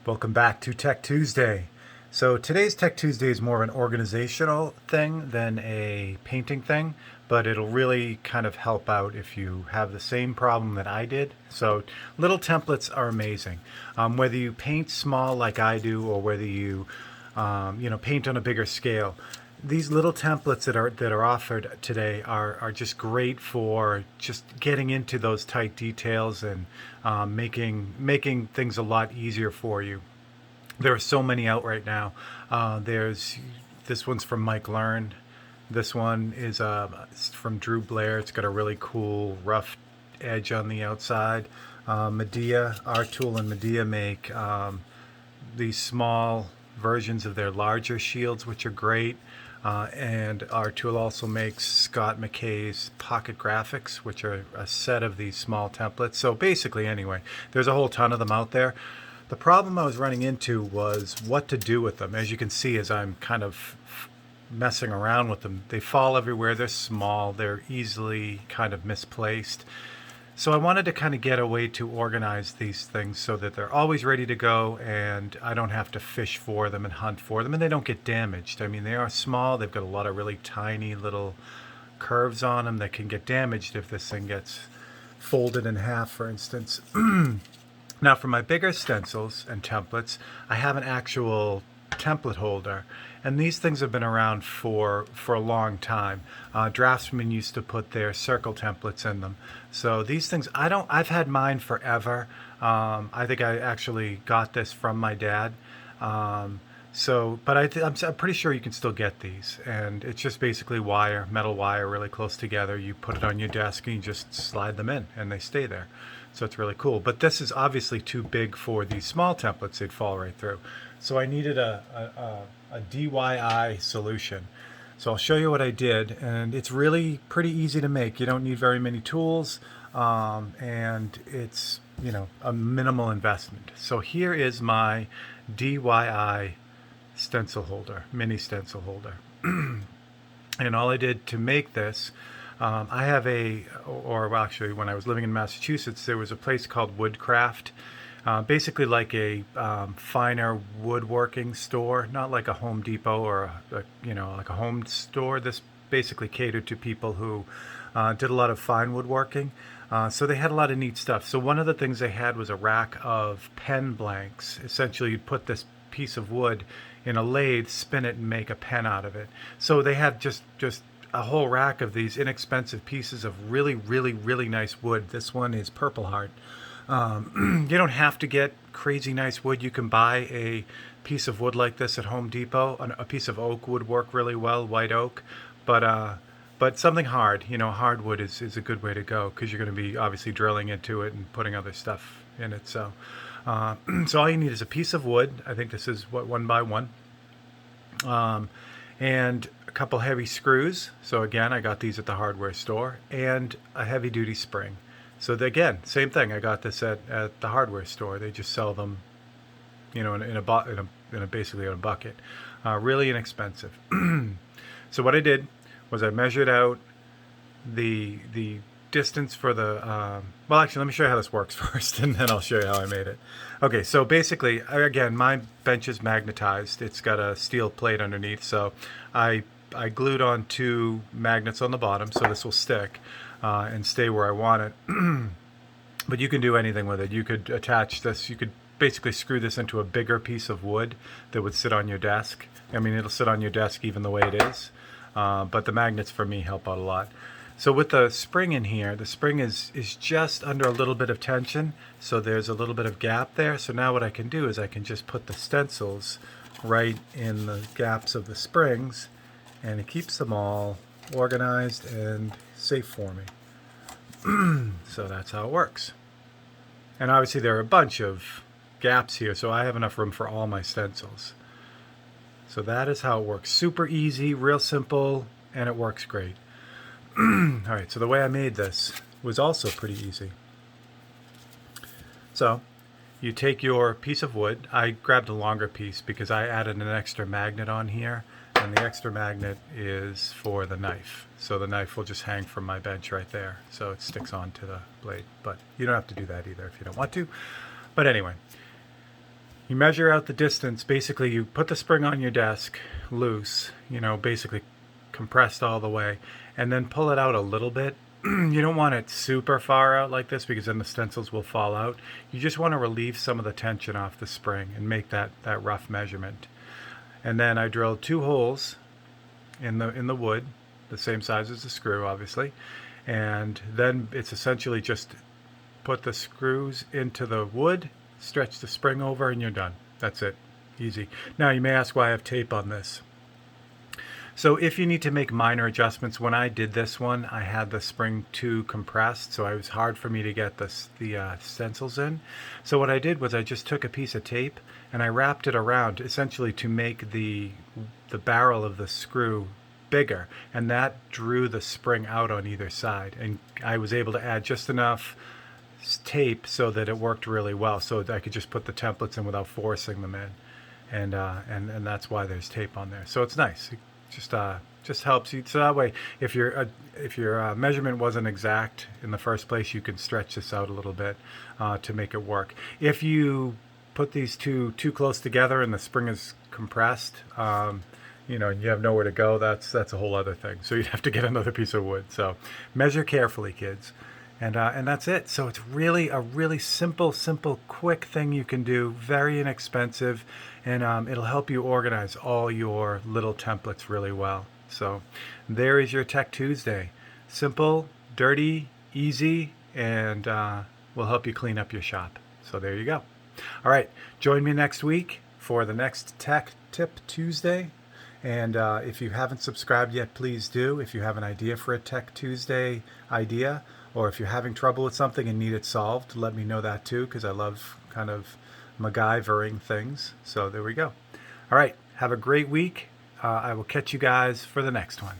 Welcome back to Tech Tuesday. So today's Tech Tuesday is more of an organizational thing than a painting thing, but it'll really kind of help out if you have the same problem that I did. So little templates are amazing. Whether you paint small like I do, or whether you paint on a bigger scale, these little templates that are offered today are just great for just getting into those tight details and making things a lot easier for you. There are so many out right now. There's This one's from Mike Learn. This one is from Drew Blair. It's got a really cool rough edge on the outside. Medea, Artool and Medea make these small versions of their larger shields, which are great. And Artool also makes Scott McKay's Pocket Graphics, which are a set of these small templates. So basically, anyway, there's a whole ton of them out there. The problem I was running into was what to do with them. As you can see, as I'm kind of messing around with them, they fall everywhere. They're small. They're easily kind of misplaced. So I wanted to kind of get a way to organize these things so that they're always ready to go and I don't have to fish for them and hunt for them, and they don't get damaged. I mean, they are small. They've got a lot of really tiny little curves on them that can get damaged if this thing gets folded in half, for instance. Now, for my bigger stencils and templates, I have an actual template holder, and these things have been around for a long time. Draftsmen used to put their circle templates in them. So these things, I've had mine forever. I think I actually got this from my dad. But I'm pretty sure you can still get these, and it's just basically wire, metal wire, really close together. You put it on your desk and you just slide them in, and they stay there. So it's really cool. But this is obviously too big for these small templates; they'd fall right through. So I needed a DIY solution. So I'll show you what I did, and it's really pretty easy to make. You don't need very many tools, and it's a minimal investment. So here is my DIY stencil holder, mini stencil holder. And all I did to make this, I have actually when I was living in Massachusetts, there was a place called Woodcraft, basically like a finer woodworking store, not like a Home Depot or like a home store. This basically catered to people who did a lot of fine woodworking. So they had a lot of neat stuff. So one of the things they had was a rack of pen blanks. Essentially, you'd put this piece of wood in a lathe, spin it, and make a pen out of it. So they had just a whole rack of these inexpensive pieces of really, really, really nice wood. This one is Purple Heart. You don't have to get crazy nice wood. You can buy a piece of wood like this at Home Depot. A piece of oak would work really well, white oak. But something hard, hardwood is a good way to go, because you're going to be obviously drilling into it and putting other stuff in it. So all you need is a piece of wood. I think this is 1 by 1. And a couple heavy screws. So again, I got these at the hardware store, and a heavy duty spring. So again, same thing. I got this at the hardware store. They just sell them, basically in a bucket. Really inexpensive. So what I did was I measured out the distance for the well, actually, let me show you how this works first, and then I'll show you how I made it. Okay, so basically, again, my bench is magnetized. It's got a steel plate underneath, so I glued on 2 magnets on the bottom, so this will stick and stay where I want it. But you can do anything with it. You could attach this. You could basically screw this into a bigger piece of wood that would sit on your desk. I mean, it'll sit on your desk even the way it is. But the magnets for me help out a lot. So with the spring in here, the spring is just under a little bit of tension, so there's a little bit of gap there. So now what I can do is I can just put the stencils right in the gaps of the springs, and it keeps them all organized and safe for me. So that's how it works. And obviously there are a bunch of gaps here, so I have enough room for all my stencils. So that is how it works. Super easy, real simple, and it works great. All right, so the way I made this was also pretty easy. So you take your piece of wood. I grabbed a longer piece because I added an extra magnet on here, and the extra magnet is for the knife. So the knife will just hang from my bench right there, so it sticks onto the blade. But you don't have to do that either if you don't want to. But anyway, You measure out the distance. Basically, you put the spring on your desk loose, basically compressed all the way, and then pull it out a little bit. You don't want it super far out like this because then the stencils will fall out. You just want to relieve some of the tension off the spring and make that rough measurement. And then I drilled 2 holes in the wood, the same size as the screw, obviously. And then it's essentially just put the screws into the wood, stretch the spring over, and you're done. That's it. Easy. Now you may ask why I have tape on this. So if you need to make minor adjustments, when I did this one, I had the spring too compressed, so it was hard for me to get the stencils in. So what I did was I just took a piece of tape and I wrapped it around, essentially to make the barrel of the screw bigger, and that drew the spring out on either side. And I was able to add just enough tape so that it worked really well, so that I could just put the templates in without forcing them in, and that's why there's tape on there. So it's nice. It just helps you. So that way, if your measurement wasn't exact in the first place, you can stretch this out a little bit to make it work. If you put these two too close together and the spring is compressed, and you have nowhere to go, that's a whole other thing. So you'd have to get another piece of wood. So measure carefully, kids. And that's it. So it's really a really simple, quick thing you can do, very inexpensive, and it'll help you organize all your little templates really well. So there is your Tech Tuesday. Simple, dirty, easy, and will help you clean up your shop. So there you go. All right, join me next week for the next Tech Tip Tuesday. And if you haven't subscribed yet, please do. If you have an idea for a Tech Tuesday idea, or if you're having trouble with something and need it solved, let me know that too, because I love kind of MacGyvering things. So there we go. All right, have a great week. I will catch you guys for the next one.